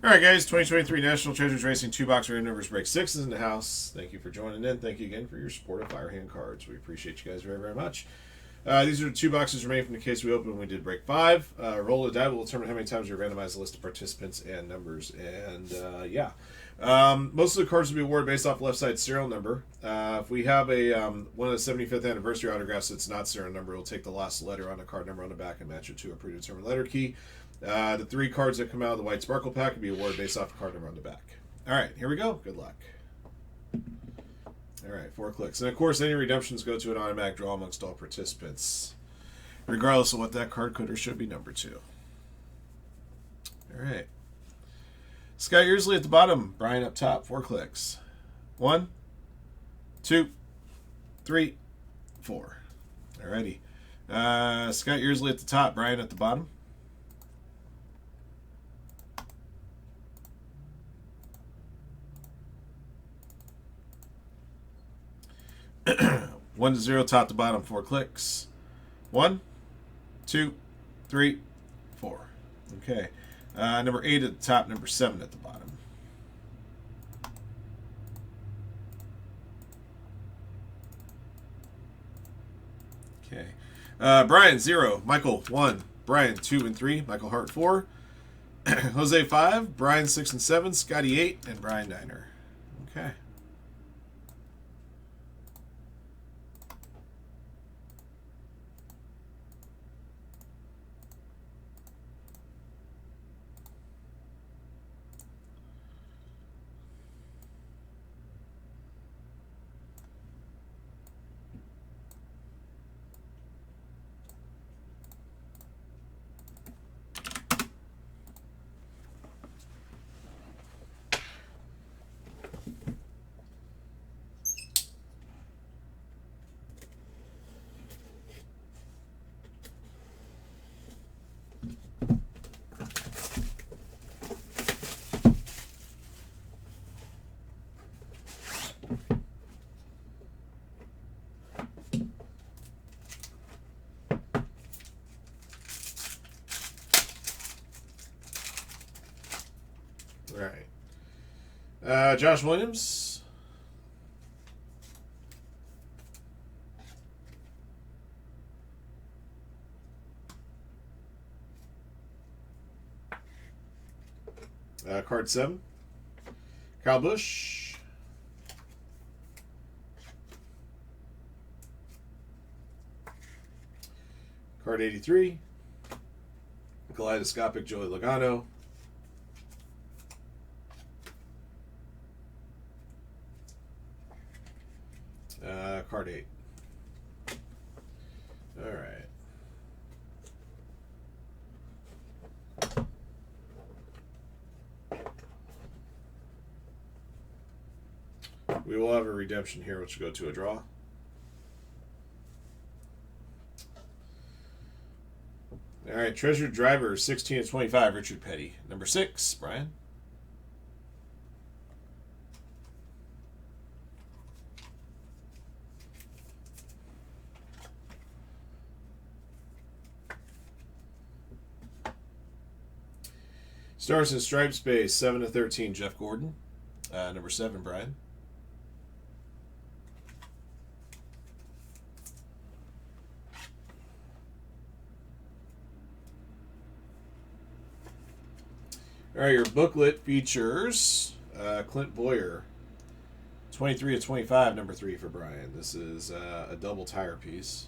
All right, guys. 2023 National Treasures Racing 2-box random numbers break 6 is in the house. Thank you for joining in. Thank you again for your support of Firehand Cards. We appreciate you guys very, very much. These are the 2 boxes remaining from the case we opened when we did break 5. Roll of the die will determine how many times we randomize the list of participants and numbers. And yeah. Most of the cards will be awarded based off left side serial number. If we have a one of the 75th anniversary autographs that's not serial number, we'll take the last letter on the card number on the back and match it to a predetermined letter key. The 3 cards that come out of the white sparkle pack will be awarded based off the card number on the back. All right, here we go. Good luck. All right, 4 clicks. And of course, any redemptions go to an automatic draw amongst all participants, regardless of what that card could or should be numbered to. All right. Scott Yearsley at the bottom, Brian up top, 4 clicks. 1, 2, 3, 4. Alrighty. Scott Yearsley at the top, Brian at the bottom. One to 0, top to bottom, 4 clicks. 1, 2, 3, 4. Okay. Number 8 at the top, number 7 at the bottom. Okay. Brian, 0. Michael, 1. Brian, 2 and 3. Michael Hart, 4. Jose, 5. Brian, 6 and 7. Scotty, 8. And Brian, 9er. Okay. All right. Josh Williams. Card 7. Kyle Busch. Card 83. Kaleidoscopic Joey Logano. Card 8. All right. We will have a redemption here, which will go to a draw. All right, Treasured Driver, 16 of 25, Richard Petty. Number 6, Brian. Stars and Stripes Base, 7 of 13, Jeff Gordon. Number 7, Brian. All right, your booklet features Clint Boyer, 23 of 25, number 3 for Brian. This is a double tire piece.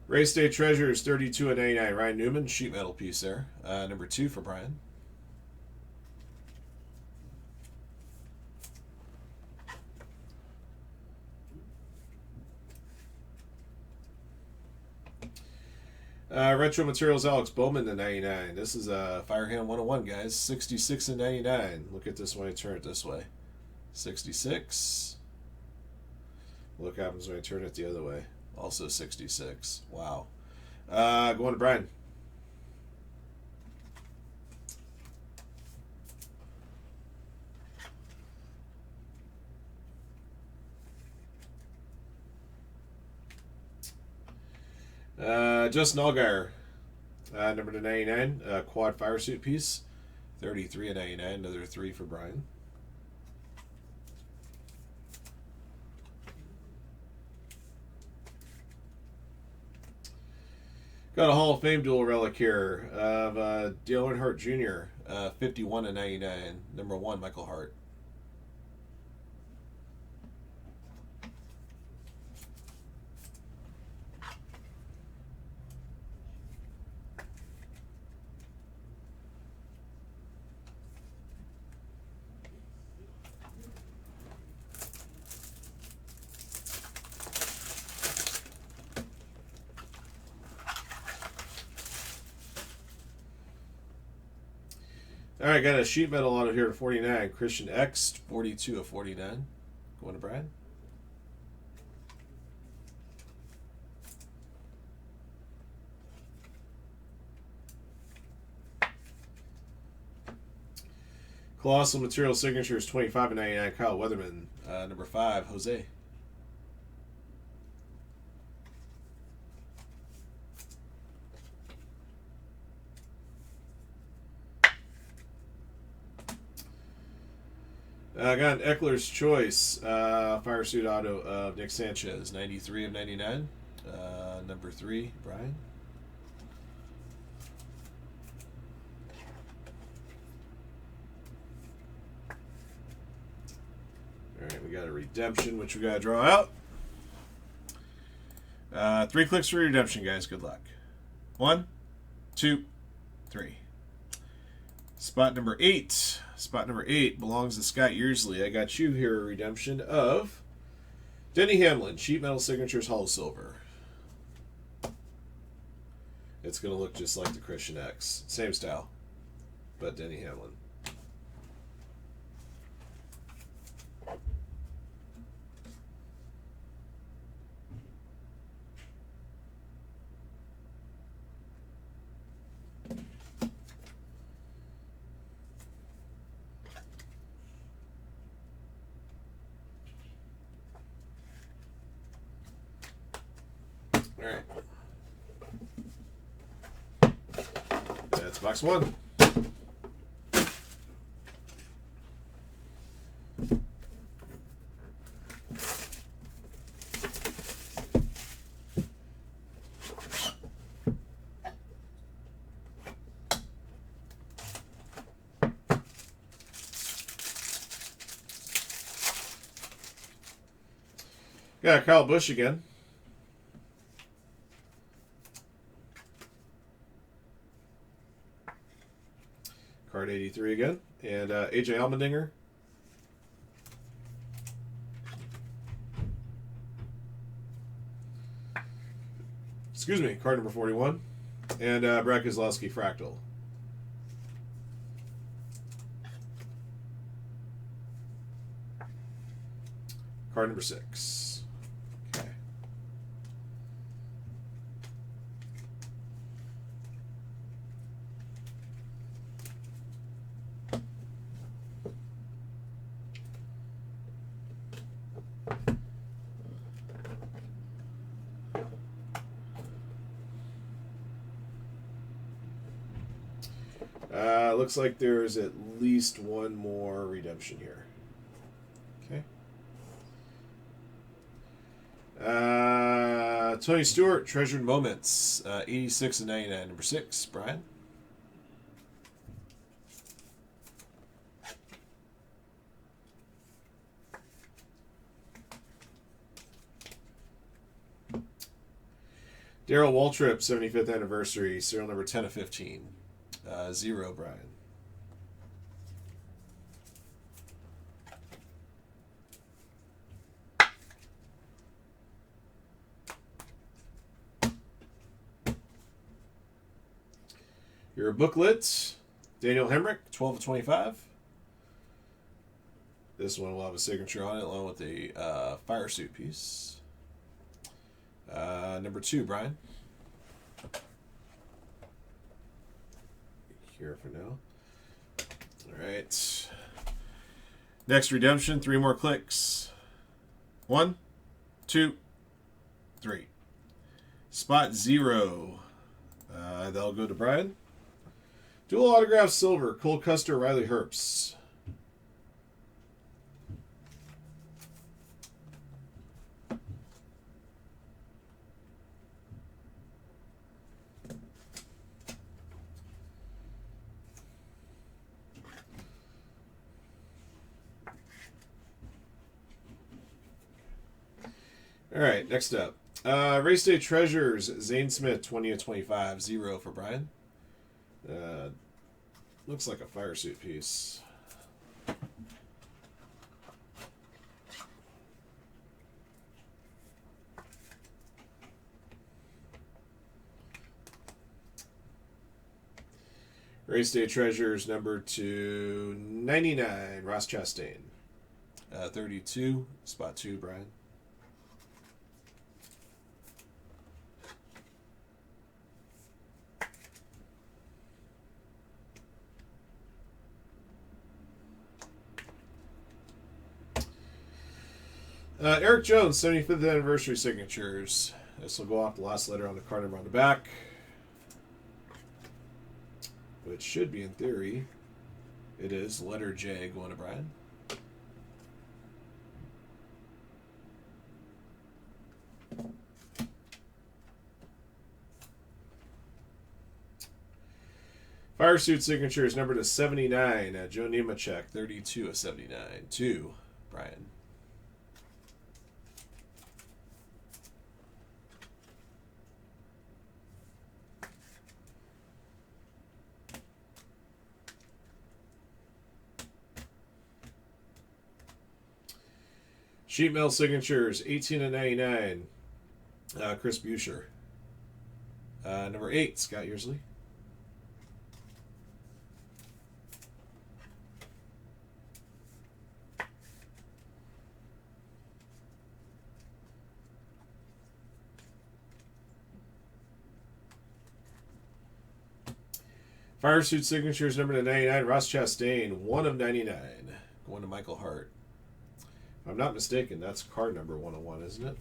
Race Day Treasures, 32 of 99, Ryan Newman, sheet metal piece there. Number 2 for Brian. Retro Materials Alex Bowman to 99. This is a Firehand 101, guys. 66 and 99. Look at this when I turn it this way. 66. Look what happens when I turn it the other way. Also 66. Wow. Going to Brian. Justin Allgaier, number to 99, quad fire suit piece, 33 and 99, another 3 for Brian. Got a Hall of Fame dual relic here of Dale Earnhardt Jr., 51 and 99, number 1, Michael Hart. All right, got a sheet metal auto here to 49. Christian X, 42 of 49. Going to Brian. Colossal Material Signatures, 25 and 99. Kyle Weatherman, number 5, Jose. I got an Eckler's Choice Fire Suit Auto of Nick Sanchez, 93 of 99. Number 3, Brian. All right, we got a redemption, which we got to draw out. 3 clicks for redemption, guys. Good luck. 1, 2, 3. Spot number 8. Spot number 8 belongs to Scott Yearsley. I got you here a redemption of Denny Hamlin, Sheet Metal Signatures, Hollow Silver. It's going to look just like the Christian X. Same style, but Denny Hamlin. All right. That's box 1. Got Kyle Busch again. Card 83 again. And AJ Allmendinger. Excuse me, card number 41. And Brad Keselowski Fractal. Card number 6. Okay. Looks like there's at least one more redemption here. Okay. Tony Stewart, Treasured Moments, 86 and 99, number 6, Brian. Darrell Waltrip, 75th anniversary, serial number 10 of 15, 0, Brian. Your booklet, Daniel Hemrick, 12 of 25. This one will have a signature on it along with a fire suit piece. Number 2, Brian. Here for now. All right. Next redemption, 3 more clicks. 1, 2, 3. Spot 0. That'll go to Brian. Dual autograph silver. Cole Custer, Riley Herbst. All right, next up. Race Day Treasures, Zane Smith, 20 of 25. 0 for Brian. Looks like a fire suit piece. Race Day Treasures, number 299, Ross Chastain. 32, spot 2, Brian. Eric Jones, 75th anniversary signatures. This will go off the last letter on the card number on the back, which should be, in theory, it is letter J going to Brian. Fire suit signatures number to 79. Joe Nemechek, 32 of 79. 2, Brian. Sheet metal signatures, 18 of 99. Chris Buescher. Number 8, Scott Yearsley. Fire suit signatures number to 99, Ross Chastain, 1 of 99. Going to Michael Hart. If I'm not mistaken, that's card number 101, isn't it?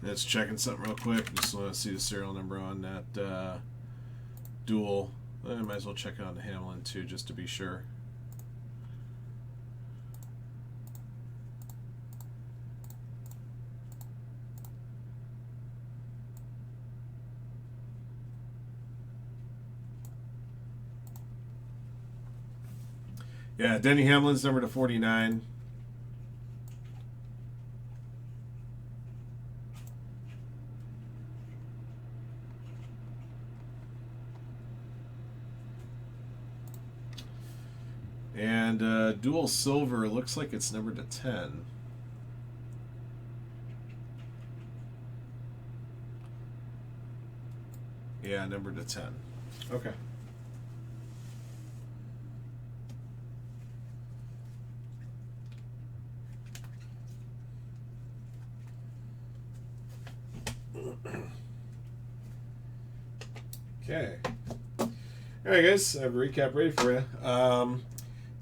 Let's checking something real quick. Just want to see the serial number on that dual. I might as well check it on the Hamlin too, just to be sure. Yeah, Denny Hamlin's number to 49. And dual silver looks like it's numbered to 10. Yeah, numbered to 10. Okay. Okay. All right, guys. I have a recap ready for you.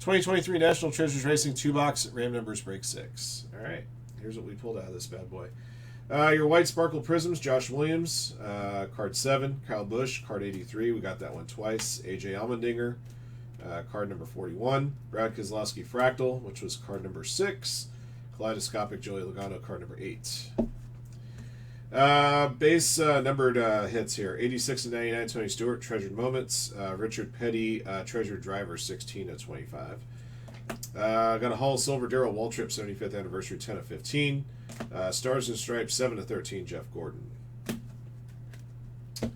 2023 National Treasures Racing 2-box Ram numbers break 6. All right. Here's what we pulled out of this bad boy. Your white sparkle prisms, Josh Williams, card 7. Kyle Busch, card 83. We got that one twice. AJ Allmendinger, card number 41. Brad Keselowski Fractal, which was card number 6. Kaleidoscopic Joey Logano, card number 8. Base numbered hits here. 86 of 99, Tony Stewart, Treasured Moments. Richard Petty, Treasured Driver, 16 of 25. Got a Hall of Silver, Darrell Waltrip, 75th anniversary, 10 of 15. Stars and Stripes, 7 of 13, Jeff Gordon. All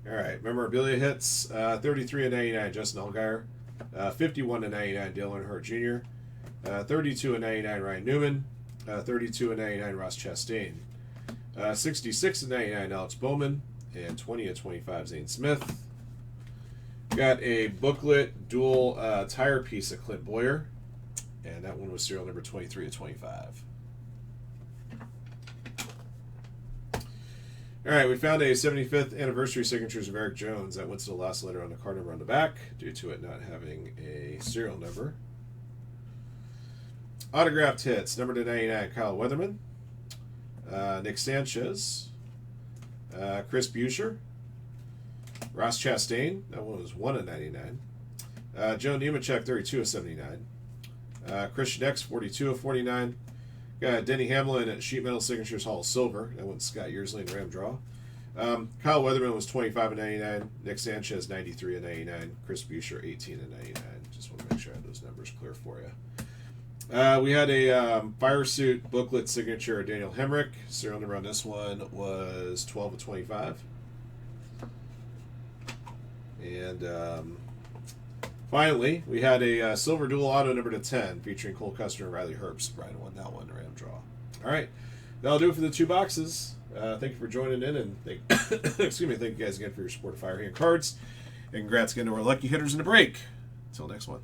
right, memorabilia hits. 33 of 99, Justin Allgaier. 51 of 99, Dale Earnhardt Jr. 32 of 99, Ryan Newman. 32 of 99, Ross Chastain. 66 of 99, Alex Bowman. And 20 of 25, Zane Smith. Got a booklet dual tire piece of Clint Boyer. And that one was serial number 23 of 25. All right, we found a 75th anniversary signatures of Eric Jones. That went to the last letter on the card number on the back due to it not having a serial number. Autographed hits, number 99, Kyle Weatherman. Nick Sanchez. Chris Buescher. Ross Chastain. That one was 1 of 99. Joe Nemechek, 32 of 79. Chris Schnex, 42 of 49. Got Denny Hamlin at Sheet Metal Signatures Hall of Silver. That went Scott Yearsley and Ram Draw. Kyle Weatherman was 25 of 99. Nick Sanchez, 93 of 99. Chris Buescher, 18 of 99. Just want to make sure I have those numbers clear for you. We had a Fire Suit booklet signature of Daniel Hemrick. Serial number on this one was 12 of 25. And finally, we had a silver dual auto number to 10 featuring Cole Custer and Riley Herbst. Brian won that one, Ram Draw. All right, that'll do it for the 2 boxes. Thank you for joining in, and thank you guys again for your support of Firehand Cards. And congrats again to our lucky hitters in the break. Until next one.